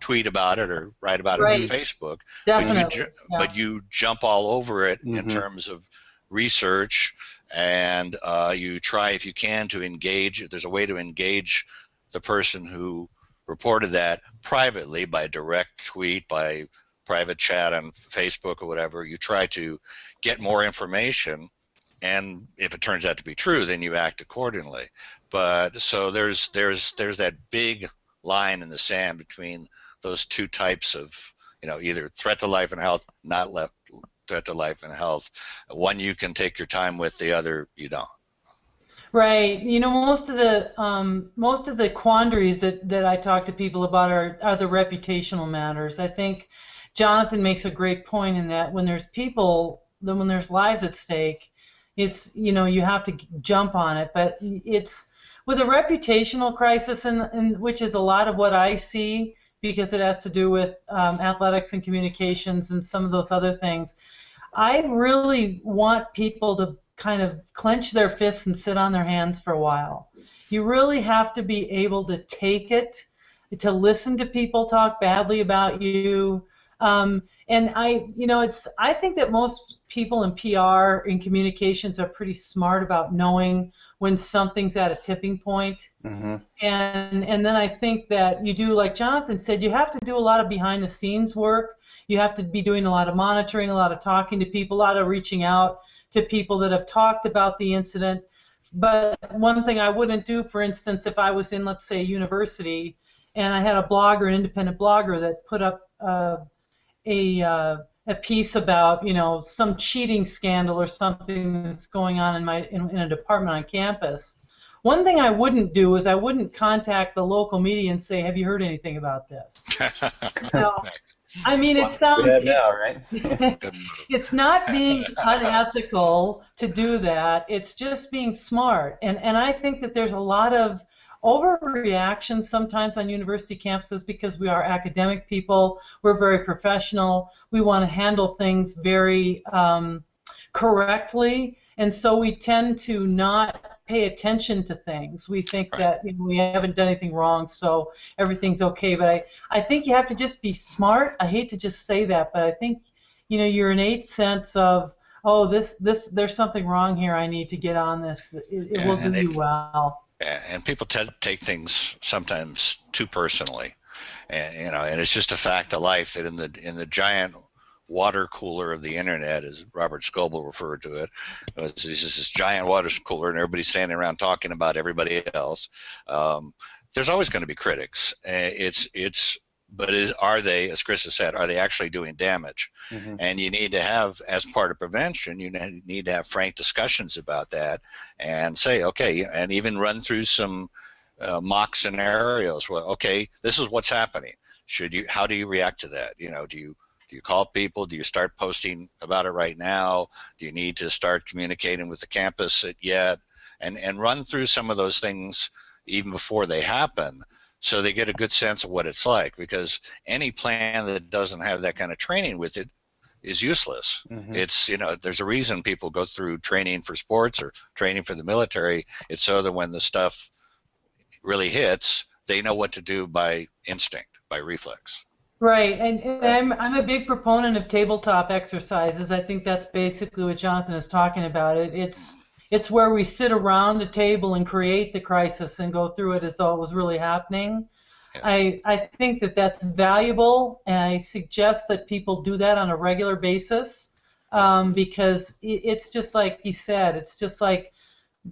tweet about it or write about it on Facebook, but you jump all over it in terms of research, and you try, if you can, to engage. If there's a way to engage the person who reported that privately, by direct tweet, by private chat on Facebook or whatever, you try to get more information, and if it turns out to be true, then you act accordingly. But so there's that big line in the sand between those two types of, either threat to life and health, not threat to life and health. One you can take your time with, the other you don't. Right. Most of the quandaries that I talk to people about are the reputational matters. I think Jonathan makes a great point in that when there's when there's lives at stake, it's, you have to jump on it. But it's with a reputational crisis, and which is a lot of what I see, because it has to do with athletics and communications and some of those other things. I really want people to kind of clench their fists and sit on their hands for a while. You really have to be able to take it, to listen to people talk badly about you. And I think that most people in PR and communications are pretty smart about knowing when something's at a tipping point. Mm-hmm. And then I think that you do, like Jonathan said, you have to do a lot of behind the scenes work. You have to be doing a lot of monitoring, a lot of talking to people, a lot of reaching out to people that have talked about the incident. But one thing I wouldn't do, for instance, if I was in, let's say, a university, and I had a blogger, an independent blogger, that put up a piece about, some cheating scandal or something that's going on in a department on campus. One thing I wouldn't do is I wouldn't contact the local media and say, "Have you heard anything about this?" I mean, it sounds. Now, right? It's not being unethical to do that. It's just being smart. And I think that there's a lot of overreaction sometimes on university campuses because we are academic people. We're very professional. We want to handle things very correctly. And so we tend to not pay attention to things. We think that we haven't done anything wrong, so everything's okay. But I think you have to just be smart. I hate to just say that, but I think your innate sense of, oh, there's something wrong here. I need to get on this. It will do you well. And people tend to take things sometimes too personally, and it's just a fact of life that in the giant water cooler of the internet, as Robert Scoble referred to it. It's just this giant water cooler, and everybody's standing around talking about everybody else. There's always going to be critics. But are they, as Chris has said, are they actually doing damage? Mm-hmm. And you need to have, as part of prevention, you need to have frank discussions about that, and say, okay, and even run through some mock scenarios. Well, okay, this is what's happening. How do you react to that? Do you call people? Do you start posting about it right now? Do you need to start communicating with the campus yet? And run through some of those things even before they happen, so they get a good sense of what it's like, because any plan that doesn't have that kind of training with it is useless. Mm-hmm. It's, there's a reason people go through training for sports or training for the military. It's so that when the stuff really hits, they know what to do by instinct, by reflex. Right, and I'm a big proponent of tabletop exercises. I think that's basically what Jonathan is talking about. It's where we sit around a table and create the crisis and go through it as though it was really happening. Yeah. I think that that's valuable, and I suggest that people do that on a regular basis, because it's just like he said, it's just like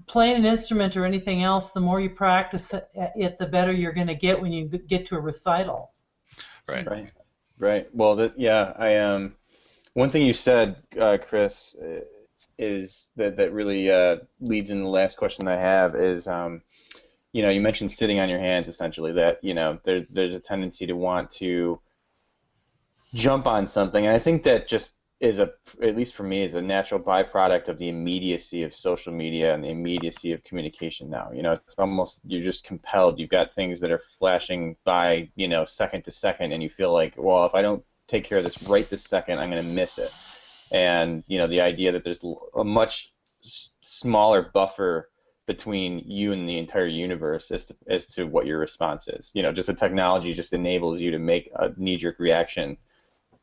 playing an instrument or anything else. The more you practice it, the better you're going to get when you get to a recital. Right. Well, one thing you said, Chris, is that really leads in the last question I have is, you mentioned sitting on your hands, essentially, that there's a tendency to want to jump on something, and I think that just is at least for me, is a natural byproduct of the immediacy of social media and the immediacy of communication now. It's almost, you're just compelled. You've got things that are flashing by, second to second, and you feel like, well, if I don't take care of this right this second, I'm going to miss it. And, the idea that there's a much smaller buffer between you and the entire universe as to what your response is. Just the technology just enables you to make a knee-jerk reaction,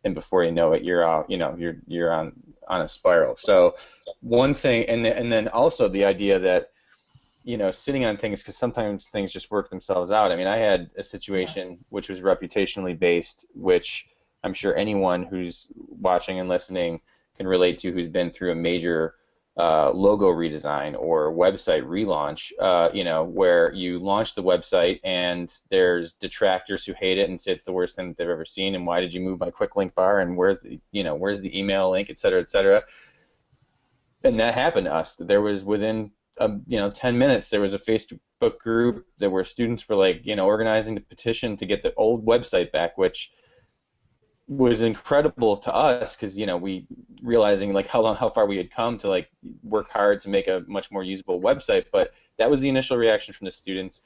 and before you know it, you're out. You're on a spiral. So one thing, and then also the idea that sitting on things, because sometimes things just work themselves out. I mean, I had a situation which was reputationally based, which I'm sure anyone who's watching and listening can relate to, who's been through a major logo redesign or website relaunch, where you launch the website and there's detractors who hate it and say it's the worst thing that they've ever seen, and why did you move my quick link bar, and where's the email link, et cetera, et cetera. And that happened to us. There was within 10 minutes there was a Facebook group that where students were organizing the petition to get the old website back, which was incredible to us because we realizing how far we had come to work hard to make a much more usable website. But that was the initial reaction from the students,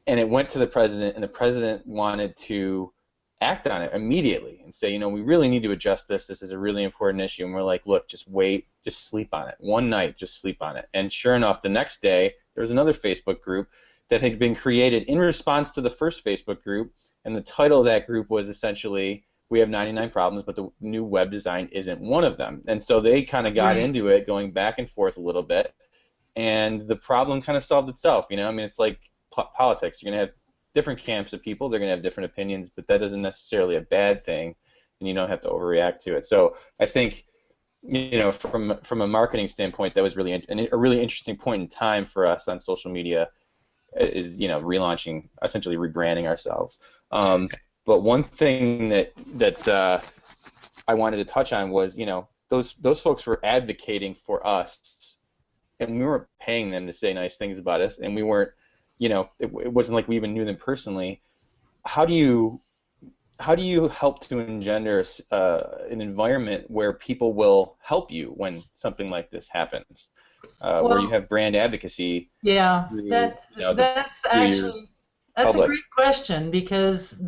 and it went to the president, and the president wanted to act on it immediately and say, we really need to adjust this. This is a really important issue. And we're like, look, just wait, just sleep on it. One night, just sleep on it. And sure enough, the next day, there was another Facebook group that had been created in response to the first Facebook group, and the title of that group was essentially, we have 99 problems, but the new web design isn't one of them. And so they kind of got into it, going back and forth a little bit, and the problem kind of solved itself. It's like politics. You're going to have different camps of people. They're going to have different opinions, but that isn't necessarily a bad thing, and you don't have to overreact to it. So I think, from a marketing standpoint, that was really a really interesting point in time for us on social media, is relaunching, essentially rebranding ourselves. But one thing that I wanted to touch on was, those folks were advocating for us, and we weren't paying them to say nice things about us, and we weren't, it wasn't like we even knew them personally. How do you help to engender an environment where people will help you when something like this happens, where you have brand advocacy? Yeah, that's a great question, because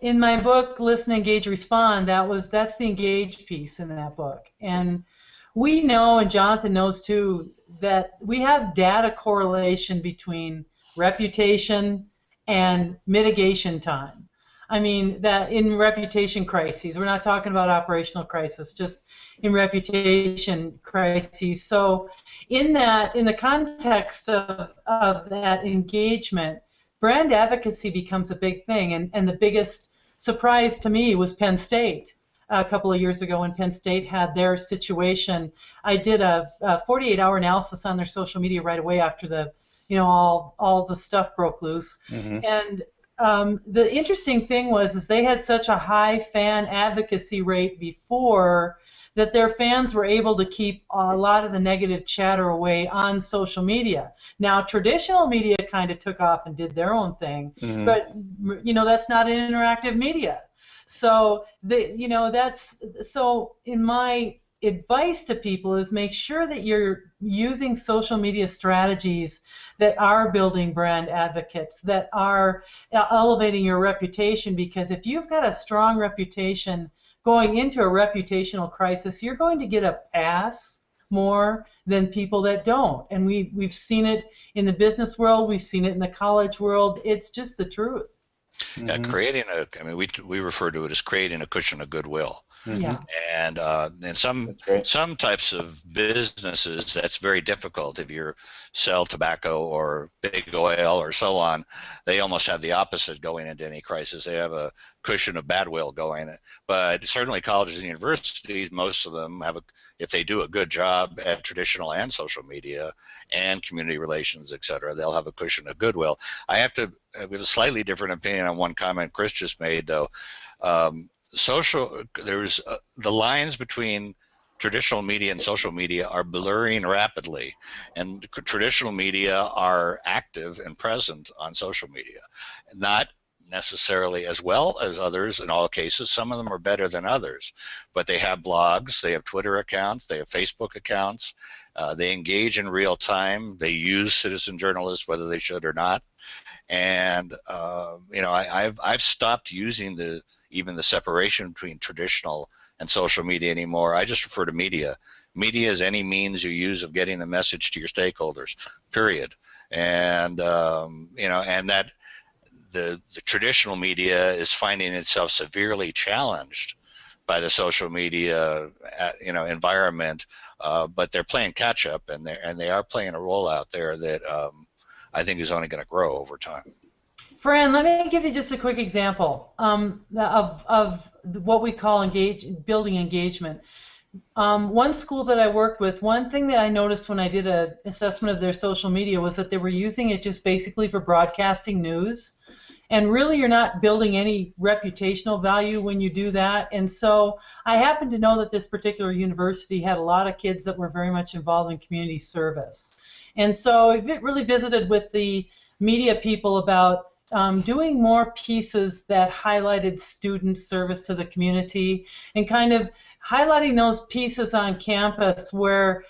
in my book, Listen, Engage, Respond, that's the engage piece in that book. And we know, and Jonathan knows too, that we have data correlation between reputation and mitigation time. I mean, that in reputation crises, we're not talking about operational crisis, just in reputation crises. So in the context of that engagement, brand advocacy becomes a big thing. And the biggest surprise to me was Penn State. A couple of years ago when Penn State had their situation, I did a 48-hour analysis on their social media right away after all the stuff broke loose. Mm-hmm. And the interesting thing is they had such a high fan advocacy rate before that their fans were able to keep a lot of the negative chatter away on social media. Now, traditional media kind of took off and did their own thing, mm-hmm. but that's not an interactive media. So so in my advice to people is make sure that you're using social media strategies that are building brand advocates, that are elevating your reputation, because if you've got a strong reputation going into a reputational crisis, you're going to get a pass more than people that don't. And we've seen it in the business world, we've seen it in the college world. It's just the truth. Yeah, we refer to it as creating a cushion of goodwill. Mm-hmm. Yeah. And some types of businesses, that's very difficult. If you sell tobacco or big oil or so on, they almost have the opposite going into any crisis. They have a cushion of bad will going. But certainly colleges and universities, most of them have if they do a good job at traditional and social media and community relations, et cetera, they'll have a cushion of goodwill. I have a slightly different opinion on one comment Chris just made, though. There's the lines between traditional media and social media are blurring rapidly, and traditional media are active and present on social media. Not necessarily as well as others in all cases. Some of them are better than others, but they have blogs, they have Twitter accounts, they have Facebook accounts, they engage in real time, they use citizen journalists whether they should or not. And I've stopped using even the separation between traditional and social media anymore. I just refer to media. Media is any means you use of getting the message to your stakeholders, period. And and that the traditional media is finding itself severely challenged by the social media environment, but they're playing catch up, and they are playing a role out there that I think is only going to grow over time. Fran, let me give you just a quick example of what we call building engagement. One school that I worked with, one thing that I noticed when I did an assessment of their social media was that they were using it just basically for broadcasting news. And really, you're not building any reputational value when you do that. And so I happen to know that this particular university had a lot of kids that were very much involved in community service. And so I really visited with the media people about doing more pieces that highlighted student service to the community and kind of highlighting those pieces on campus where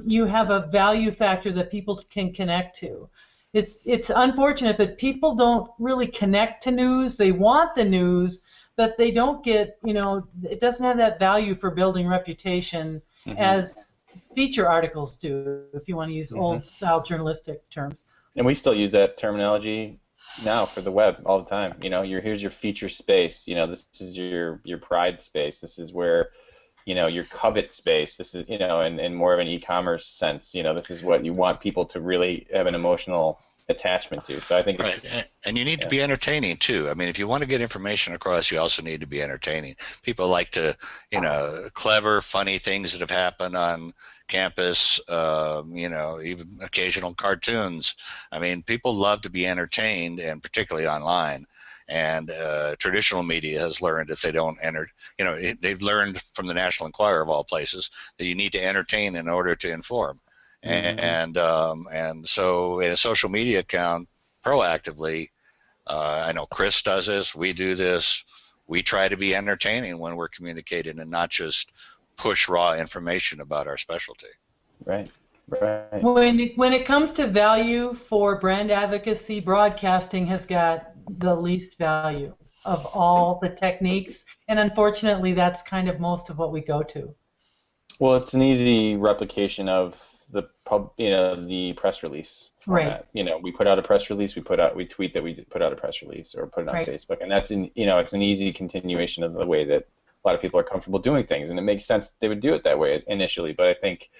you have a value factor that people can connect to. It's unfortunate, but people don't really connect to news. They want the news, but they don't get, it doesn't have that value for building reputation as feature articles do, if you want to use old-style journalistic terms. And we still use that terminology now for the web all the time. Here's your feature space. This is your pride space. This is where, your covet space. This is, in more of an e-commerce sense. This is what you want people to really have an emotional attachment to. So I think it's, right. And you need to be entertaining too. I mean, if you want to get information across, you also need to be entertaining. People like to, clever, funny things that have happened on campus, even occasional cartoons. I mean, people love to be entertained, and particularly online. And traditional media has learned if they don't they've learned from the National Enquirer of all places that you need to entertain in order to inform. And so in a social media account, proactively, I know Chris does this, we do this, we try to be entertaining when we're communicating and not just push raw information about our specialty. Right. When it comes to value for brand advocacy, broadcasting has got the least value of all the techniques, and unfortunately that's kind of most of what we go to. Well, it's an easy replication of the press release format. Right. We put out a press release, we tweet that we put out a press release or put it on Facebook, and that's it's an easy continuation of the way that a lot of people are comfortable doing things, and it makes sense that they would do it that way initially. But I think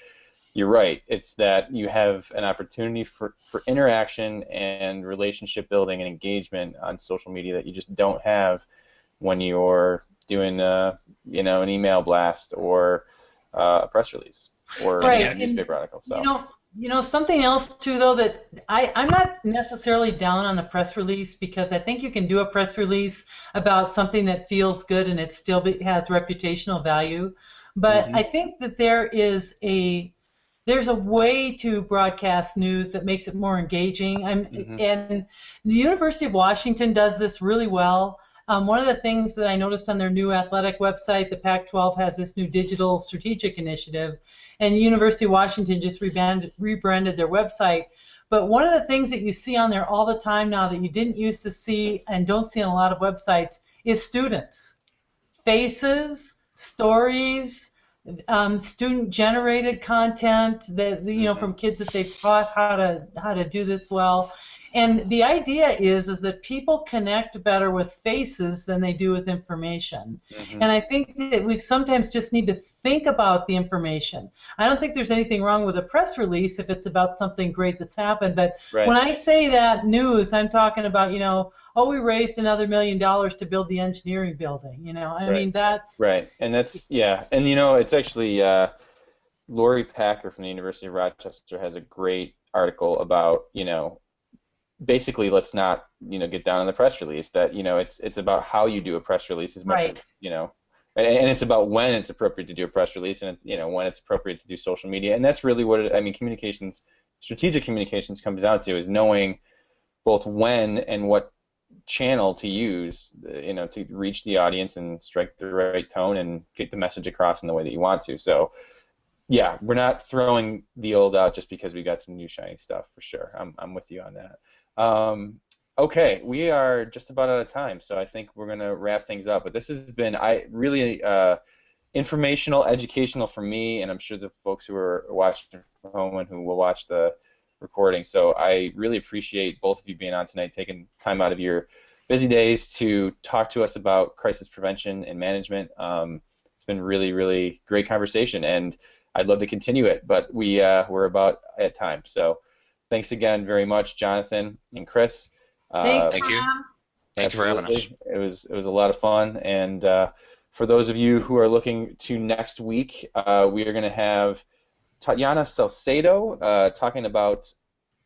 you're right. It's that you have an opportunity for interaction and relationship building and engagement on social media that you just don't have when you're doing an email blast or a press release or a newspaper article. So. Something else too, though, that I'm not necessarily down on the press release, because I think you can do a press release about something that feels good and it still has reputational value. But I think that there's a way to broadcast news that makes it more engaging. And the University of Washington does this really well. One of the things that I noticed on their new athletic website, the Pac-12 has this new digital strategic initiative, and the University of Washington just rebranded their website. But one of the things that you see on there all the time now that you didn't used to see and don't see on a lot of websites is students. Faces, stories, student-generated content that from kids that they've taught how to do this well. And the idea is that people connect better with faces than they do with information. And I think that we sometimes just need to think about the information. I don't think there's anything wrong with a press release if it's about something great that's happened. But when I say that news, I'm talking about, we raised another $1 million to build the engineering building. I mean, that's... Right, and that's, and it's actually, Lori Packer from the University of Rochester has a great article about, basically, let's not get down on the press release. That it's about how you do a press release as much as and it's about when it's appropriate to do a press release, and when it's appropriate to do social media, and that's really what strategic communications comes down to, is knowing both when and what channel to use, to reach the audience and strike the right tone and get the message across in the way that you want to. So. Yeah, we're not throwing the old out just because we got some new shiny stuff, for sure. I'm with you on that. Okay, we are just about out of time, so I think we're going to wrap things up. But this has been really informational, educational for me, and I'm sure the folks who are watching from home and who will watch the recording. So I really appreciate both of you being on tonight, taking time out of your busy days to talk to us about crisis prevention and management. It's been really, really great conversation, and I'd love to continue it, but we're about at time. So thanks again very much, Jonathan and Chris. Thanks, Thank you. Fran. Thank you for having us. It was a lot of fun, and for those of you who are looking to next week, we are going to have Tatiana Salcedo talking about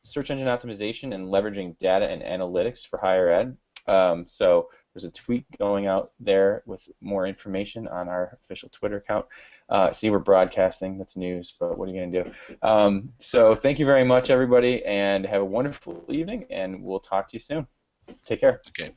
search engine optimization and leveraging data and analytics for higher ed. So there's a tweet going out there with more information on our official Twitter account. See, we're broadcasting. That's news, but what are you going to do? So thank you very much, everybody, and have a wonderful evening, and we'll talk to you soon. Take care. Okay.